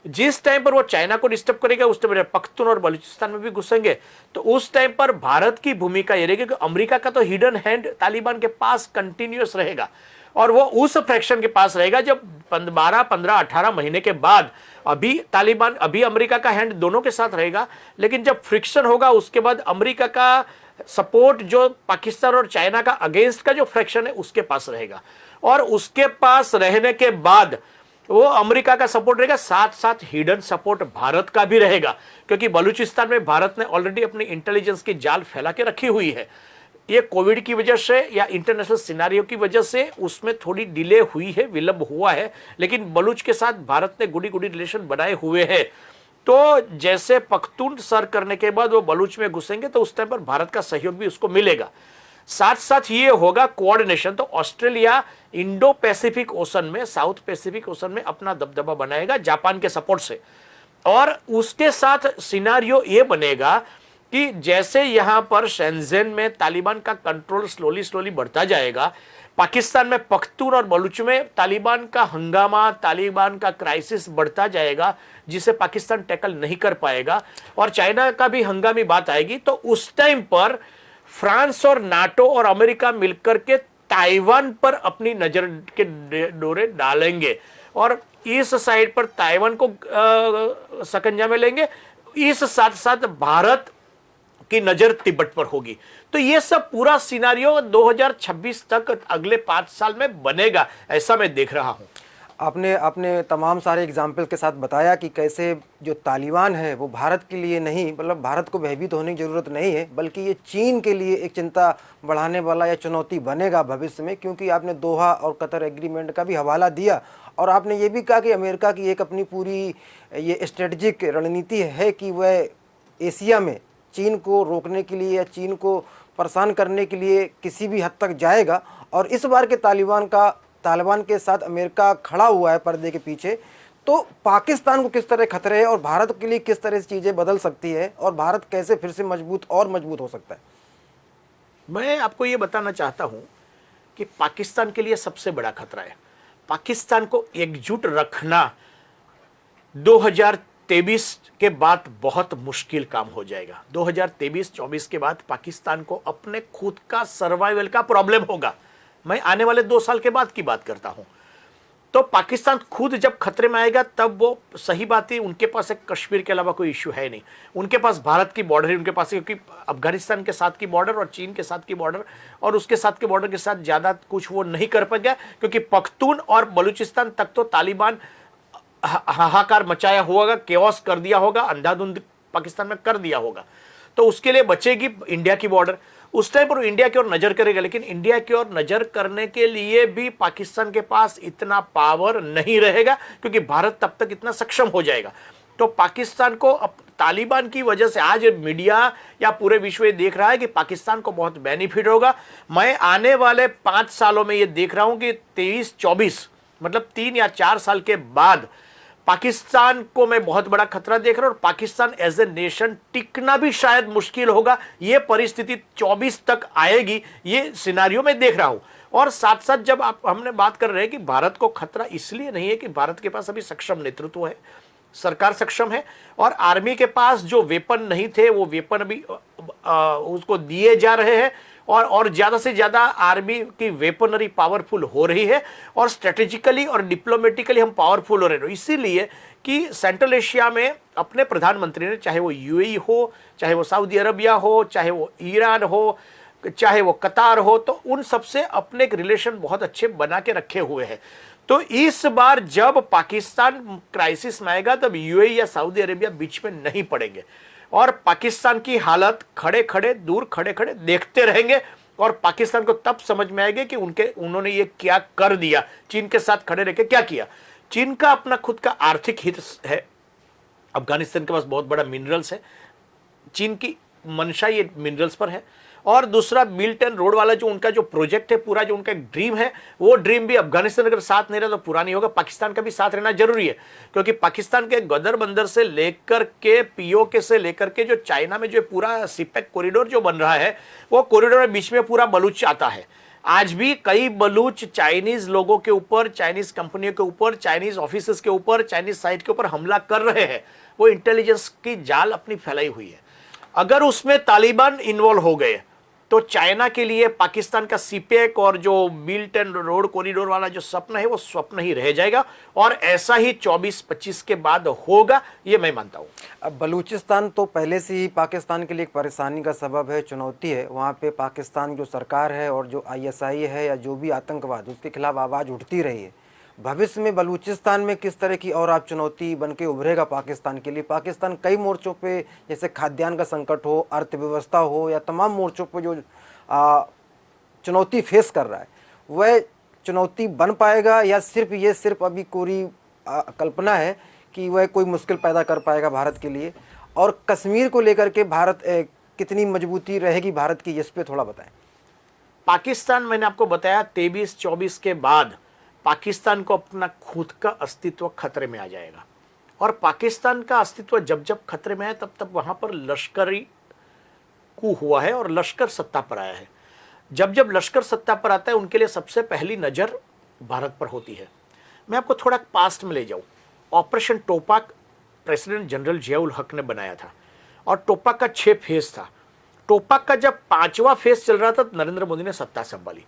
जिस टाइम पर वो चाइना को डिस्टर्ब करेगा, उस टाइम पर पख्तून और बलूचिस्तान में भी घुसेंगे। तो उस टाइम पर भारत की भूमिका ये रहेगी कि अमेरिका का तो हिडन हैंड तालिबान के पास कंटिन्यूअस रहेगा, और वो उस फ्रैक्शन के पास रहेगा जब 12, 15, 18 महीने के बाद, अभी तालिबान, अभी अमेरिका का हैंड दोनों के साथ रहेगा, लेकिन जब फ्रिक्शन होगा उसके बाद अमेरिका का सपोर्ट जो पाकिस्तान और चाइना का अगेंस्ट का जो फ्रैक्शन है उसके पास रहेगा। और उसके पास रहने के बाद वो अमेरिका का सपोर्ट रहेगा, साथ साथ हिडन सपोर्ट भारत का भी रहेगा, क्योंकि बलूचिस्तान में भारत ने ऑलरेडी अपनी इंटेलिजेंस की जाल फैला के रखी हुई है। ये कोविड की वजह से या इंटरनेशनल सिनेरियो की वजह से उसमें थोड़ी डिले हुई है, विलंब हुआ है, लेकिन बलूच के साथ भारत ने गुडी गुडी रिलेशन बनाए हुए हैं। तो जैसे पख्तून सर करने के बाद वो बलूच में घुसेंगे, तो उस टाइम पर भारत का सहयोग भी उसको मिलेगा। साथ साथ ये होगा कोऑर्डिनेशन। तो ऑस्ट्रेलिया इंडो पैसिफिक ओशन में, साउथ पैसिफिक ओशन में अपना दबदबा बनाएगा जापान के सपोर्ट से। और उसके साथ सिनारियो ये बनेगा कि जैसे यहां पर शेंज़ेन में तालिबान का कंट्रोल स्लोली स्लोली बढ़ता जाएगा, पाकिस्तान में पख्तून और बलूच में तालिबान का हंगामा, तालिबान का क्राइसिस बढ़ता जाएगा, जिसे पाकिस्तान टैकल नहीं कर पाएगा और चाइना का भी हंगामी बात आएगी, तो उस टाइम पर फ्रांस और नाटो और अमेरिका मिलकर के ताइवान पर अपनी नजर के डोरे डालेंगे और इस साइड पर ताइवान को सकंजा में लेंगे, इस साथ साथ भारत की नजर तिब्बत पर होगी। तो ये सब पूरा सिनारियो 2026 तक अगले 5 साल में बनेगा, ऐसा मैं देख रहा हूं। आपने अपने तमाम सारे एग्जाम्पल के साथ बताया कि कैसे जो तालिबान है वो भारत के लिए नहीं, मतलब भारत को भयभीत होने की ज़रूरत नहीं है, बल्कि ये चीन के लिए एक चिंता बढ़ाने वाला या चुनौती बनेगा भविष्य में, क्योंकि आपने दोहा और कतर एग्रीमेंट का भी हवाला दिया और आपने ये भी कहा कि अमेरिका की एक अपनी पूरी ये स्ट्रेटजिक रणनीति है कि वह एशिया में चीन को रोकने के लिए या चीन को परेशान करने के लिए किसी भी हद तक जाएगा। और इस बार के तालिबान के साथ अमेरिका खड़ा हुआ है पर्दे के पीछे, तो पाकिस्तान को किस तरह खतरे है और भारत के लिए किस तरह से चीज़ें बदल सकती है और भारत कैसे फिर से मजबूत हो सकता है? मैं आपको ये बताना चाहता हूं कि पाकिस्तान के लिए सबसे बड़ा खतरा है। पाकिस्तान को एकजुट रखना 2023 के बाद बहुत मुश्किल काम हो जाएगा। 2023-24 के बाद पाकिस्तान को अपने खुद का सर्वाइवल का प्रॉब्लम होगा। मैं आने वाले 2 साल के बाद की बात करता हूं। तो पाकिस्तान खुद जब खतरे में आएगा तब वो, सही बात है, उनके पास एक कश्मीर के अलावा कोई इश्यू है नहीं, उनके पास भारत की बॉर्डर है, उनके पास, क्योंकि अफगानिस्तान के साथ की बॉर्डर और चीन के साथ की बॉर्डर और उसके साथ के बॉर्डर के साथ ज़्यादा कुछ वो नहीं कर पाएगा, क्योंकि पख्तून और बलूचिस्तान तक तो तालिबान हाहाकार मचाया होगा, केओस कर दिया होगा, अंधाधुंध पाकिस्तान में कर दिया होगा। तो उसके लिए बचेगी इंडिया की बॉर्डर। उस टाइम पर इंडिया की ओर नजर करेगा, लेकिन इंडिया की ओर नजर करने के लिए भी पाकिस्तान के पास इतना पावर नहीं रहेगा, क्योंकि भारत तब तक इतना सक्षम हो जाएगा। तो पाकिस्तान को अब तालिबान की वजह से आज मीडिया या पूरे विश्व ये देख रहा है कि पाकिस्तान को बहुत बेनिफिट होगा। मैं आने वाले 5 सालों में ये देख रहा हूं कि 23-24 मतलब 3 या 4 साल के बाद पाकिस्तान को मैं बहुत बड़ा खतरा देख रहा हूं और पाकिस्तान एज ए नेशन टिकना भी शायद मुश्किल होगा। यह परिस्थिति 24 तक आएगी, ये सिनारियो में देख रहा हूं। और साथ साथ जब हमने बात कर रहे हैं कि भारत को खतरा इसलिए नहीं है कि भारत के पास अभी सक्षम नेतृत्व है, सरकार सक्षम है और आर्मी के पास जो वेपन नहीं थे वो वेपन अभी उसको दिए जा रहे हैं और ज़्यादा से ज़्यादा आर्मी की वेपनरी पावरफुल हो रही है और स्ट्रेटेजिकली और डिप्लोमेटिकली हम पावरफुल हो रहे हैं। इसीलिए कि सेंट्रल एशिया में अपने प्रधानमंत्री ने, चाहे वो यूएई हो, चाहे वो सऊदी अरबिया हो, चाहे वो ईरान हो, चाहे वो कतार हो, तो उन सबसे अपने एक रिलेशन बहुत अच्छे बना के रखे हुए हैं। तो इस बार जब पाकिस्तान क्राइसिस में आएगा तब यूएई या सऊदी अरेबिया बीच में नहीं पड़ेंगे और पाकिस्तान की हालत खड़े खड़े देखते रहेंगे और पाकिस्तान को तब समझ में आएगा कि उन्होंने ये क्या कर दिया, चीन के साथ खड़े रह के क्या किया। चीन का अपना खुद का आर्थिक हित है, अफगानिस्तान के पास बहुत बड़ा मिनरल्स है, चीन की मंशा ये मिनरल्स पर है। और दूसरा बिल्ट एंड रोड वाला जो उनका जो प्रोजेक्ट है, पूरा जो उनका एक ड्रीम है, वो ड्रीम भी अफगानिस्तान अगर साथ नहीं रहा तो पूरा नहीं होगा। पाकिस्तान का भी साथ रहना जरूरी है, क्योंकि पाकिस्तान के गदर बंदर से लेकर के पीओके से लेकर के जो चाइना में जो पूरा सीपेक कॉरिडोर जो बन रहा है, वो कॉरिडोर में बीच में पूरा बलूच आता है। आज भी कई बलूच चाइनीज लोगों के ऊपर, चाइनीज कंपनियों के ऊपर, चाइनीज ऑफिसेस के ऊपर, चाइनीज साइट के ऊपर हमला कर रहे हैं। वो इंटेलिजेंस की जाल अपनी फैलाई हुई है। अगर उसमें तालिबान इन्वॉल्व हो गए तो चाइना के लिए पाकिस्तान का सीपेक और जो बिल्ट एंड रोड कॉरिडोर वाला जो स्वप्न है वो स्वप्न ही रह जाएगा और ऐसा ही 24-25 के बाद होगा, ये मैं मानता हूँ। अब बलूचिस्तान तो पहले से ही पाकिस्तान के लिए एक परेशानी का सबब है, चुनौती है। वहाँ पे पाकिस्तान जो सरकार है और जो आईएसआई है या जो भी आतंकवाद, उसके खिलाफ आवाज़ उठती रही है। भविष्य में बलूचिस्तान में किस तरह की और आप चुनौती बन के उभरेगा पाकिस्तान के लिए? पाकिस्तान कई मोर्चों पे, जैसे खाद्यान्न का संकट हो, अर्थव्यवस्था हो या तमाम मोर्चों पे जो चुनौती फेस कर रहा है, वह चुनौती बन पाएगा या सिर्फ अभी कोरी कल्पना है कि वह कोई मुश्किल पैदा कर पाएगा भारत के लिए? और कश्मीर को लेकर के भारत कितनी मजबूती रहेगी भारत की, इस पर थोड़ा बताएं। पाकिस्तान, मैंने आपको बताया 23-24 के बाद पाकिस्तान को अपना खुद का अस्तित्व खतरे में आ जाएगा और पाकिस्तान का अस्तित्व जब जब खतरे में है तब तब वहां पर लश्करी कू हुआ है और लश्कर सत्ता पर आया है। जब जब लश्कर सत्ता पर आता है उनके लिए सबसे पहली नज़र भारत पर होती है। मैं आपको थोड़ा पास्ट में ले जाऊं। ऑपरेशन टोपाक प्रेसिडेंट जनरल जियाउल हक ने बनाया था और टोपाक का 6 फेज था। टोपाक का जब 5वां फेज चल रहा था तो नरेंद्र मोदी ने सत्ता संभाली।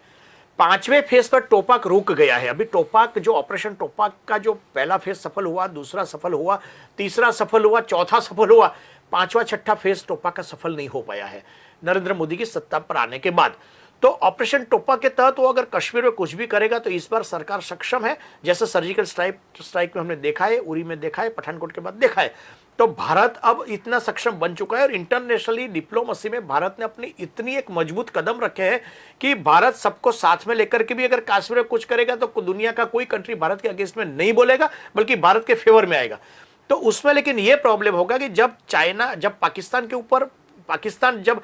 5वें फेज पर टोपाक रुक गया है। अभी टोपाक जो ऑपरेशन टोपाक का जो पहला फेज सफल हुआ, दूसरा सफल हुआ, तीसरा सफल हुआ, चौथा सफल हुआ, 5वां 6ठा फेज टोपाक का सफल नहीं हो पाया है नरेंद्र मोदी की सत्ता पर आने के बाद। तो ऑपरेशन टोपाक के तहत वो अगर कश्मीर में कुछ भी करेगा तो इस बार सरकार सक्षम है, जैसे सर्जिकल स्ट्राइक में हमने देखा है, उरी में देखा है, पठानकोट के बाद देखा है। तो भारत अब इतना सक्षम बन चुका है और इंटरनेशनली डिप्लोमेसी में भारत ने अपनी इतनी एक मजबूत कदम रखे हैं कि भारत सबको साथ में लेकर के भी अगर कश्मीर में कुछ करेगा तो दुनिया का कोई कंट्री भारत के अगेंस्ट में नहीं बोलेगा, बल्कि भारत के फेवर में आएगा। तो उसमें लेकिन यह प्रॉब्लम होगा कि जब पाकिस्तान के ऊपर पाकिस्तान जब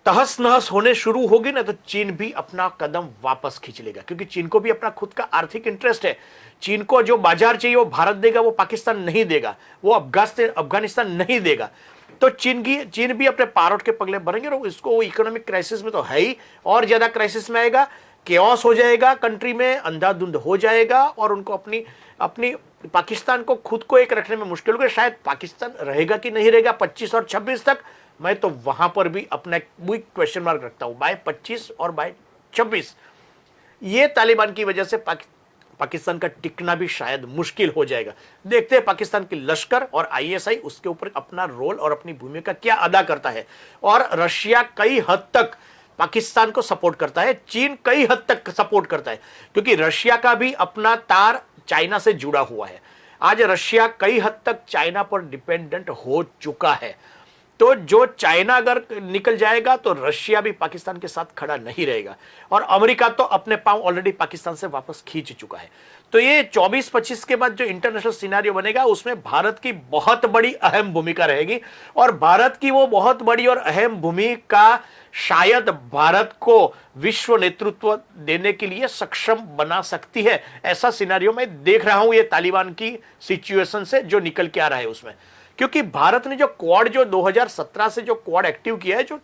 तहस नहस होने शुरू होगी ना तो चीन भी अपना कदम वापस खींच लेगा, क्योंकि चीन को भी अपना खुद का आर्थिक इंटरेस्ट है। चीन को जो बाजार चाहिए वो भारत देगा, वो पाकिस्तान नहीं देगा, वो अफगानिस्तान नहीं देगा। तो चीन भी अपने पारोट के पगले भरेंगे और इसको इकोनॉमिक क्राइसिस में तो है ही, और ज्यादा क्राइसिस में आएगा, केओस हो जाएगा कंट्री में, अंधाधुंध हो जाएगा और उनको अपनी पाकिस्तान को खुद को एक रखने में मुश्किल होगा। शायद पाकिस्तान रहेगा कि नहीं रहेगा 25 और 26 तक, मैं तो वहां पर भी अपना क्वेश्चन मार्क रखता हूं। बाय 25 और बाय 26 ये तालिबान की वजह से पाकिस्तान का टिकना भी शायद मुश्किल हो जाएगा। देखते हैं पाकिस्तान की लश्कर और आईएसआई उसके ऊपर अपना रोल और अपनी भूमिका क्या अदा करता है। और रशिया कई हद तक पाकिस्तान को सपोर्ट करता है, चीन कई हद तक सपोर्ट करता है, क्योंकि रशिया का भी अपना तार चाइना से जुड़ा हुआ है। आज रशिया कई हद तक चाइना पर डिपेंडेंट हो चुका है। तो जो चाइना अगर निकल जाएगा तो रशिया भी पाकिस्तान के साथ खड़ा नहीं रहेगा, और अमेरिका तो अपने पांव ऑलरेडी पाकिस्तान से वापस खींच चुका है। तो ये 24-25 के बाद जो इंटरनेशनल सिनेरियो बनेगा उसमें भारत की बहुत बड़ी अहम भूमिका रहेगी, और भारत की वो बहुत बड़ी और अहम भूमिका शायद भारत को विश्व नेतृत्व देने के लिए सक्षम बना सकती है। ऐसा सिनेरियो मैं देख रहा हूं ये तालिबान की सिचुएशन से जो निकल के आ रहा है उसमें, क्योंकि भारत ने जो क्वाड जो 2017 से जो क्वाड एक्टिव किया है, जो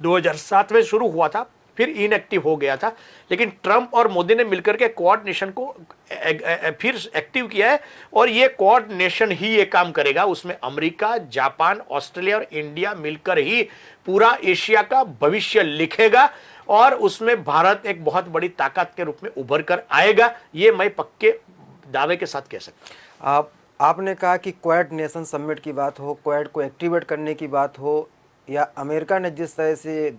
2007 में शुरू हुआ था फिर इनएक्टिव हो गया था, लेकिन ट्रंप और मोदी ने मिलकर के क्वाड नेशन को फिर एक्टिव किया है, और ये क्वाड नेशन ही ये काम करेगा। उसमें अमेरिका, जापान, ऑस्ट्रेलिया और इंडिया मिलकर ही पूरा एशिया का भविष्य लिखेगा, और उसमें भारत एक बहुत बड़ी ताकत के रूप में उभर कर आएगा। ये मैं पक्के दावे के साथ कह सकता हूं। आपने कहा कि क्वाड नेशन समिट की बात हो, क्वाड को एक्टिवेट करने की बात हो, या अमेरिका ने जिस तरह से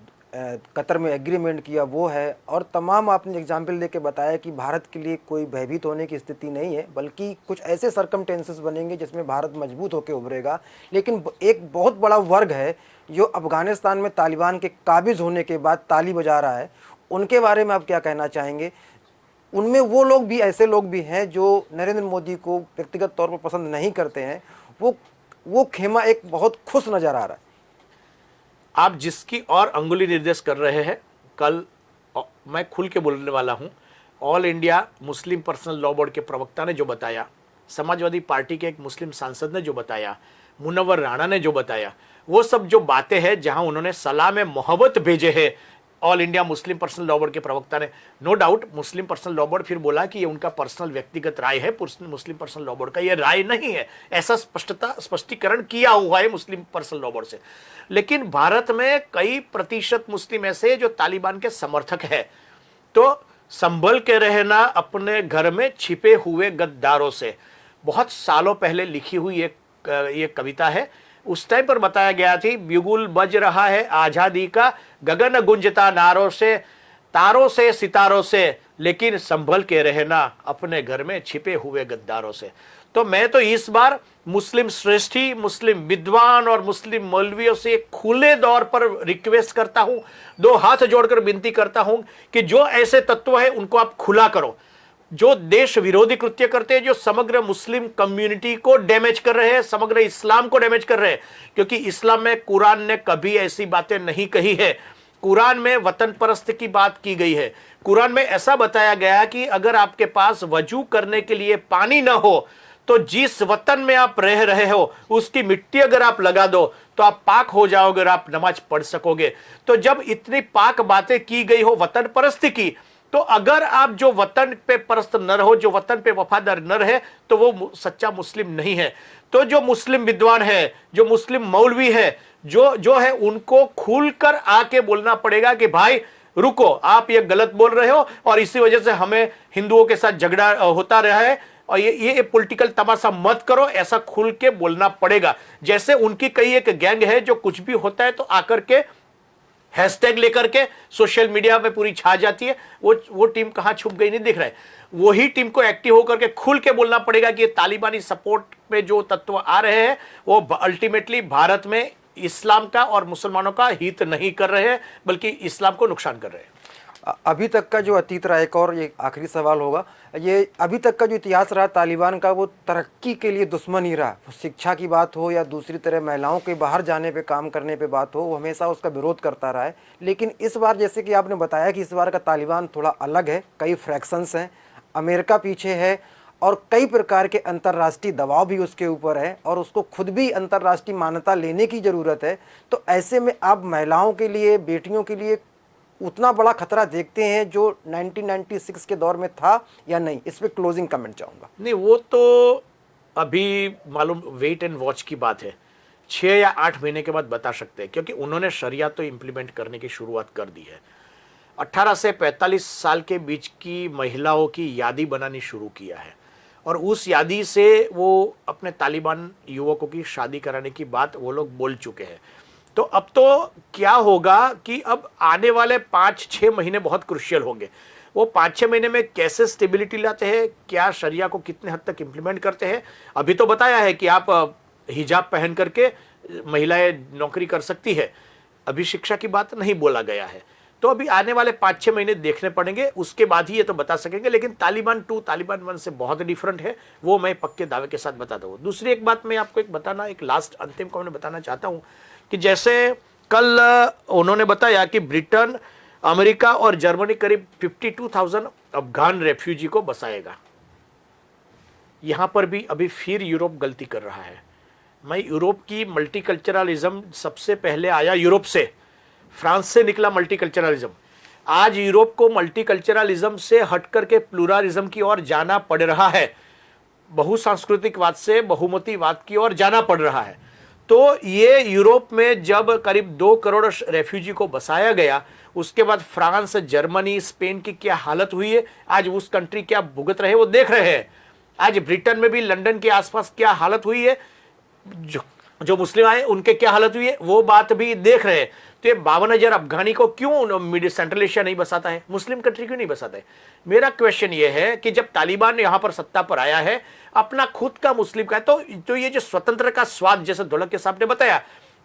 कतर में एग्रीमेंट किया वो है, और तमाम आपने एग्जाम्पल देके बताया कि भारत के लिए कोई भयभीत होने की स्थिति नहीं है, बल्कि कुछ ऐसे सरकमटेंसेस बनेंगे जिसमें भारत मजबूत होकर उभरेगा। लेकिन एक बहुत बड़ा वर्ग है जो अफगानिस्तान में तालिबान के काबिज होने के बाद ताली बजा रहा है, उनके बारे में आप क्या कहना चाहेंगे? उनमें वो लोग भी, ऐसे लोग भी हैं जो नरेंद्र मोदी को व्यक्तिगत तौर पर पसंद नहीं करते हैं, वो खेमा एक बहुत खुश नज़र आ रहा है। आप जिसकी और अंगुली निर्देश कर रहे हैं, कल मैं खुल के बोलने वाला हूं। All India Muslim personal law board के प्रवक्ता ने जो बताया, समाजवादी पार्टी के एक मुस्लिम सांसद ने जो बताया, मुनव्वर राणा ने जो बताया, वो सब जो बातें हैं जहां उन्होंने सलाह में मोहब्बत भेजे हैं all India Muslim personal law board के प्रवक्ता ने। नो डाउट मुस्लिम पर्सनल लॉ बोर्ड फिर बोला कि ये उनका पर्सनल व्यक्तिगत राय है, मुस्लिम पर्सनल लॉ बोर्ड का ये राय नहीं है, ऐसा स्पष्टीकरण किया हुआ है मुस्लिम पर्सनल लॉ बोर्ड से। लेकिन भारत में कई प्रतिशत मुस्लिम ऐसे जो तालिबान के समर्थक है, तो संभल के रहना अपने घर में छिपे हुए गद्दारों से, बहुत सालों पहले लिखी हुई एक कविता है। उस टाइम पर बताया गया थी, बिगुल बज रहा है आजादी का, गगन गुंजता नारों से, तारों से सितारों से, लेकिन संभल के रहना अपने घर में छिपे हुए गद्दारों से। तो मैं तो इस बार मुस्लिम श्रेष्ठी, मुस्लिम विद्वान और मुस्लिम मौलवियों से खुले दौर पर रिक्वेस्ट करता हूं, दो हाथ जोड़कर विनती करता हूं कि जो ऐसे तत्व है उनको आप खुला करो, जो देश विरोधी कृत्य करते हैं, जो समग्र मुस्लिम कम्युनिटी को डैमेज कर रहे हैं, समग्र इस्लाम को डैमेज कर रहे हैं। क्योंकि इस्लाम में कुरान ने कभी ऐसी बातें नहीं कही है। कुरान में वतन परस्त की बात की गई है। कुरान में ऐसा बताया गया कि अगर आपके पास वजू करने के लिए पानी ना हो तो जिस वतन में आप रह रहे हो उसकी मिट्टी अगर आप लगा दो तो आप पाक हो जाओगे और आप नमाज पढ़ सकोगे। तो जब इतनी पाक बातें की गई हो वतन परस्ती की, तो अगर आप जो वतन पे परस्त न रहो, जो वतन पे वफादार न रहे, तो वो सच्चा मुस्लिम नहीं है। तो जो मुस्लिम विद्वान है, जो मुस्लिम मौलवी है, जो है, उनको खुलकर आके बोलना पड़ेगा कि भाई रुको, आप ये गलत बोल रहे हो और इसी वजह से हमें हिंदुओं के साथ झगड़ा होता रहा है, और ये पॉलिटिकल तमाशा मत करो, ऐसा खुल के बोलना पड़ेगा। जैसे उनकी कई एक गैंग है जो कुछ भी होता है तो आकर के हैशटैग लेकर के सोशल मीडिया में पूरी छा जाती है। वो टीम कहां छुप गई नहीं दिख रहा है। वही टीम को एक्टिव होकर के खुल के बोलना पड़ेगा कि ये तालिबानी सपोर्ट में जो तत्व आ रहे हैं वो अल्टीमेटली भारत में इस्लाम का और मुसलमानों का हित नहीं कर रहे हैं, बल्कि इस्लाम को नुकसान कर रहे हैं। अभी तक का जो अतीत रहा, एक और ये आखिरी सवाल होगा, ये अभी तक का जो इतिहास रहा तालिबान का, वो तरक्की के लिए दुश्मन ही रहा। शिक्षा की बात हो या दूसरी तरह महिलाओं के बाहर जाने पे, काम करने पे बात हो, वो हमेशा उसका विरोध करता रहा है। लेकिन इस बार जैसे कि आपने बताया कि इस बार का तालिबान थोड़ा अलग है, कई फ्रैक्शंस हैं, अमेरिका पीछे है और कई प्रकार के अंतर्राष्ट्रीय दबाव भी उसके ऊपर है और उसको खुद भी अंतर्राष्ट्रीय मान्यता लेने की ज़रूरत है। तो ऐसे में आप महिलाओं के लिए, बेटियों के लिए उतना बड़ा खतरा देखते हैं जो 1996 के दौर में था या नहीं? इस पे क्लोजिंग कमेंट चाहूँगा। नहीं, वो तो अभी मालूम वेट एंड वॉच की बात है। 6 या 8 महीने के बाद बता सकते हैं, क्योंकि उन्होंने शरिया तो इम्प्लीमेंट करने की शुरुआत कर दी है। 18 से 45 साल के बीच की महिलाओं की यादी बनानी शुरू किया है और उस यादी से वो अपने तालिबान युवकों की शादी कराने की बात वो लोग बोल चुके हैं। तो अब तो क्या होगा कि अब आने वाले 5-6 महीने बहुत क्रुशियल होंगे। वो 5-6 महीने में कैसे स्टेबिलिटी लाते हैं, क्या शरिया को कितने हद तक इम्प्लीमेंट करते हैं। अभी तो बताया है कि आप हिजाब पहन करके महिलाएं नौकरी कर सकती है, अभी शिक्षा की बात नहीं बोला गया है। तो अभी आने वाले 5-6 महीने देखने पड़ेंगे, उसके बाद ही ये तो बता सकेंगे। लेकिन तालिबान 2 तालिबान 1 से बहुत डिफरेंट है, वो मैं पक्के दावे के साथ बता दूँ। दूसरी एक बात मैं आपको एक लास्ट अंतिम को मैं बताना चाहता हूँ कि जैसे कल उन्होंने बताया कि ब्रिटेन, अमेरिका और जर्मनी करीब 52,000 अफगान रेफ्यूजी को बसाएगा। यहां पर भी अभी फिर यूरोप गलती कर रहा है। मैं यूरोप की मल्टीकल्चरलिज्म सबसे पहले आया यूरोप से, फ्रांस से निकला मल्टीकल्चरलिज्म। आज यूरोप को मल्टीकल्चरलिज्म से हट करके प्लूरलिज्म की ओर जाना पड़ रहा है, बहुसांस्कृतिकवाद से बहुमतीवाद की ओर जाना पड़ रहा है। तो ये यूरोप में जब करीब 2 करोड़ रेफ्यूजी को बसाया गया, उसके बाद फ्रांस, जर्मनी, स्पेन की क्या हालत हुई है, आज उस कंट्री क्या भुगत रहे वो देख रहे हैं। आज ब्रिटेन में भी लंदन के आसपास क्या हालत हुई है, जो मुस्लिम आए उनके क्या हालत हुई है, वो बात भी देख रहे हैं। तो ये 52,000 अफगानी को क्यों सेंट्रल एशिया नहीं बसाता है, मुस्लिम कंट्री क्यों नहीं बसाता है? मेरा क्वेश्चन ये है कि जब तालिबान यहां पर सत्ता पर आया है, अपना खुद का मुस्लिम का, तो ये जो स्वतंत्र का स्वाद, जैसे ढोलक के साहब ने बताया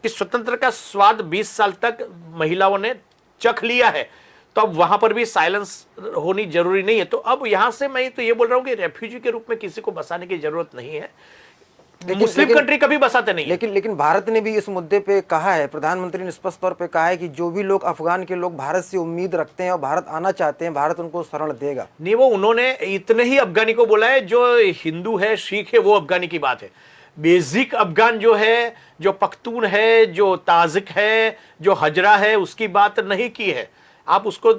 कि स्वतंत्र का स्वाद 20 साल तक महिलाओं ने चख लिया है, तो अब वहां पर भी साइलेंस होनी जरूरी नहीं है। तो अब यहां से मैं तो ये बोल रहा हूं कि रेफ्यूजी के रूप में किसी को बसाने की जरूरत नहीं है। मुस्लिम कंट्री कभी बसाते नहीं। लेकिन भारत ने भी इस मुद्दे पे कहा है, प्रधानमंत्री ने स्पष्ट तौर पे कहा है कि जो भी लोग, अफगान के लोग भारत से उम्मीद रखते हैं और भारत आना चाहते हैं, भारत उनको शरण देगा। नहीं, वो उन्होंने इतने ही अफगानी को बोला है, जो हिंदू है, सिख है, वो अफगानी की बात है। बेसिक अफगान जो है, जो पख्तून है, जो ताजिक है, जो हजरा है, उसकी बात नहीं की है। आप उसको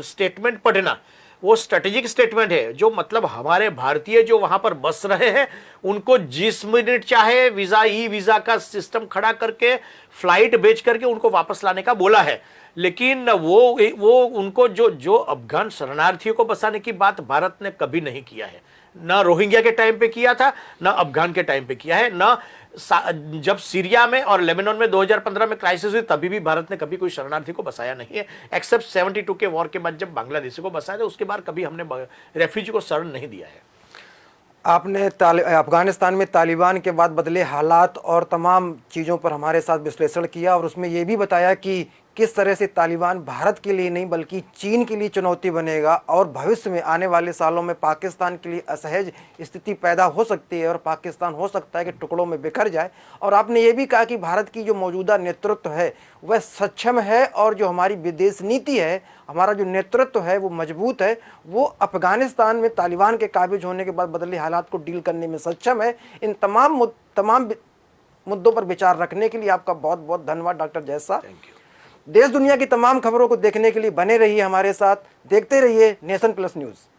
स्टेटमेंट पढ़ना, वो स्ट्रेटेजिक स्टेटमेंट है, जो मतलब हमारे भारतीय जो वहां पर बस रहे हैं उनको जिस मिनट चाहे वीजा, ई वीजा का सिस्टम खड़ा करके, फ्लाइट बेच करके उनको वापस लाने का बोला है। लेकिन वो उनको जो अफगान शरणार्थियों को बसाने की बात भारत ने कभी नहीं किया है। ना रोहिंग्या के टाइम पे किया था, ना अफगान के टाइम पे किया है, ना जब सीरिया में और लेबनान में 2015 में क्राइसिस हुई तभी भी भारत ने कभी कोई शरणार्थी को बसाया नहीं है, एक्सेप्ट 72 के वॉर के बाद जब बांग्लादेशी को बसाया था, उसके बाद कभी हमने रेफ्यूजी को शरण नहीं दिया है। आपने अफगानिस्तान में तालिबान के बाद बदले हालात और तमाम चीज़ों पर हमारे साथ विश्लेषण किया और उसमें ये भी बताया कि किस तरह से तालिबान भारत के लिए नहीं बल्कि चीन के लिए चुनौती बनेगा और भविष्य में आने वाले सालों में पाकिस्तान के लिए असहज स्थिति पैदा हो सकती है और पाकिस्तान हो सकता है कि टुकड़ों में बिखर जाए। और आपने ये भी कहा कि भारत की जो मौजूदा नेतृत्व है वह सक्षम है और जो हमारी विदेश नीति है, हमारा जो नेतृत्व है वो मजबूत है, वो अफगानिस्तान में तालिबान के काबिज होने के बाद बदले हालात को डील करने में सक्षम है। इन तमाम मुद्दों पर विचार रखने के लिए आपका बहुत बहुत धन्यवाद डॉक्टर जैद साहब। देश दुनिया की तमाम खबरों को देखने के लिए बने रहिए हमारे साथ, देखते रहिए नेशन प्लस न्यूज़।